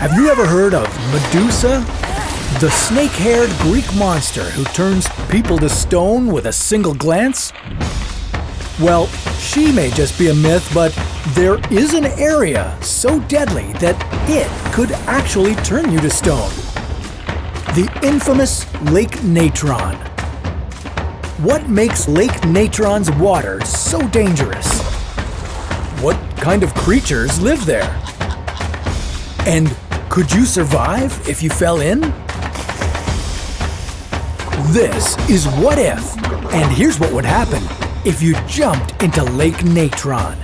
Have you ever heard of Medusa? The snake-haired Greek monster who turns people to stone with a single glance? Well, she may just be a myth, but there is an area so deadly that it could actually turn you to stone. The infamous Lake Natron. What makes Lake Natron's water so dangerous? What kind of creatures live there? And could you survive if you fell in? This is What If, and here's what would happen if you jumped into Lake Natron.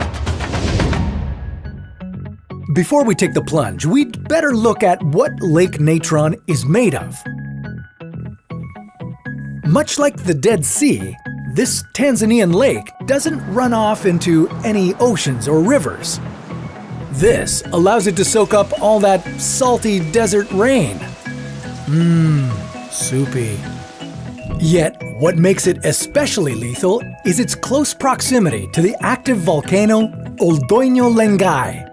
Before we take the plunge, we'd better look at what Lake Natron is made of. Much like the Dead Sea, this Tanzanian lake doesn't run off into any oceans or rivers. This allows it to soak up all that salty desert rain. Soupy. Yet, what makes it especially lethal is its close proximity to the active volcano Oldoinho Lengai.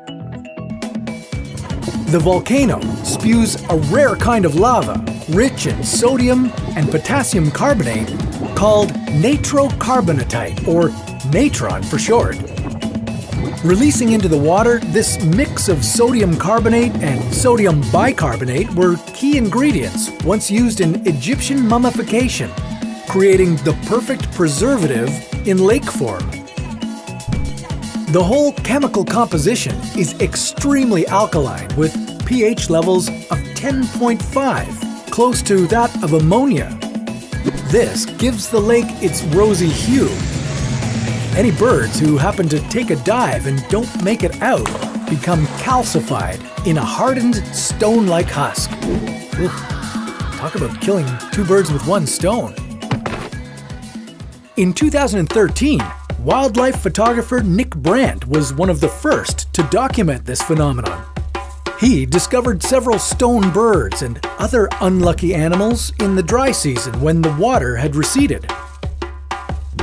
The volcano spews a rare kind of lava, rich in sodium and potassium carbonate, called natrocarbonatite, or natron for short. Releasing into the water, this mix of sodium carbonate and sodium bicarbonate were key ingredients once used in Egyptian mummification, creating the perfect preservative in lake form. The whole chemical composition is extremely alkaline, with pH levels of 10.5, close to that of ammonia. This gives the lake its rosy hue. Any birds who happen to take a dive and don't make it out become calcified in a hardened stone-like husk. Oof. Talk about killing two birds with one stone. In 2013, wildlife photographer Nick Brandt was one of the first to document this phenomenon. He discovered several stone birds and other unlucky animals in the dry season when the water had receded.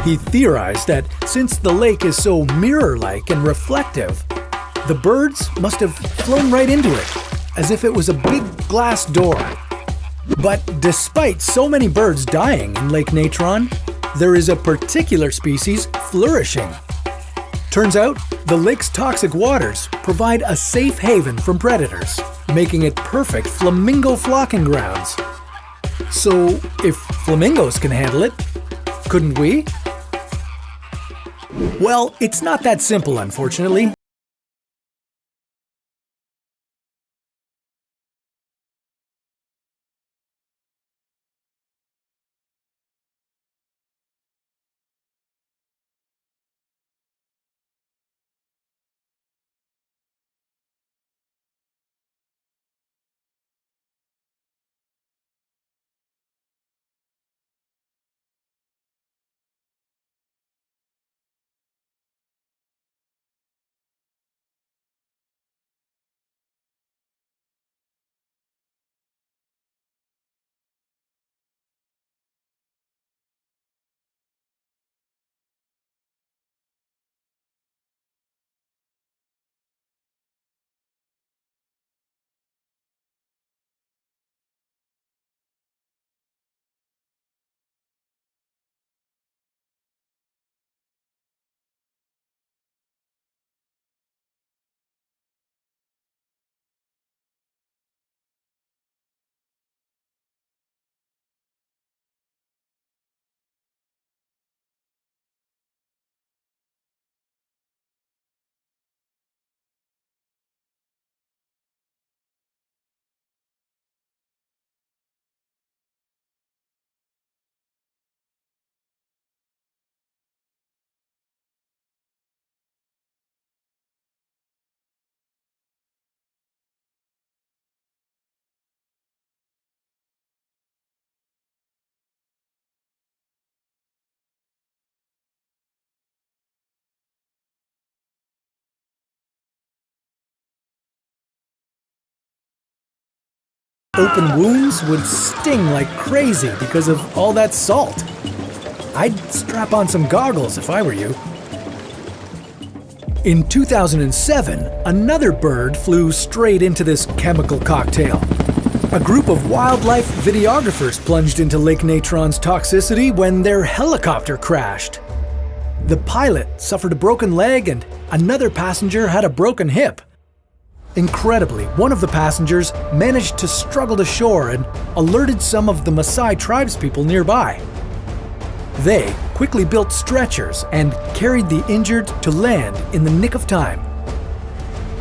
He theorized that since the lake is so mirror-like and reflective, the birds must have flown right into it, as if it was a big glass door. But despite so many birds dying in Lake Natron, there is a particular species flourishing. Turns out, the lake's toxic waters provide a safe haven from predators, making it perfect flamingo flocking grounds. So, if flamingos can handle it, couldn't we? Well, it's not that simple, unfortunately. Open wounds would sting like crazy because of all that salt. I'd strap on some goggles if I were you. In 2007, another bird flew straight into this chemical cocktail. A group of wildlife videographers plunged into Lake Natron's toxicity when their helicopter crashed. The pilot suffered a broken leg and another passenger had a broken hip. Incredibly, one of the passengers managed to struggle to shore and alerted some of the Maasai tribespeople nearby. They quickly built stretchers and carried the injured to land in the nick of time.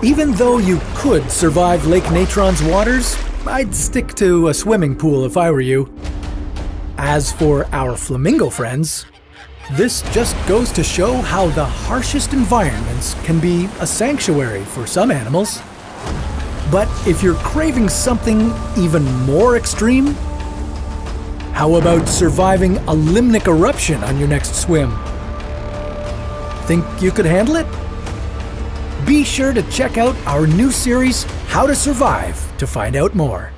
Even though you could survive Lake Natron's waters, I'd stick to a swimming pool if I were you. As for our flamingo friends, this just goes to show how the harshest environments can be a sanctuary for some animals. But if you're craving something even more extreme, how about surviving a limnic eruption on your next swim? Think you could handle it? Be sure to check out our new series, How to Survive, to find out more.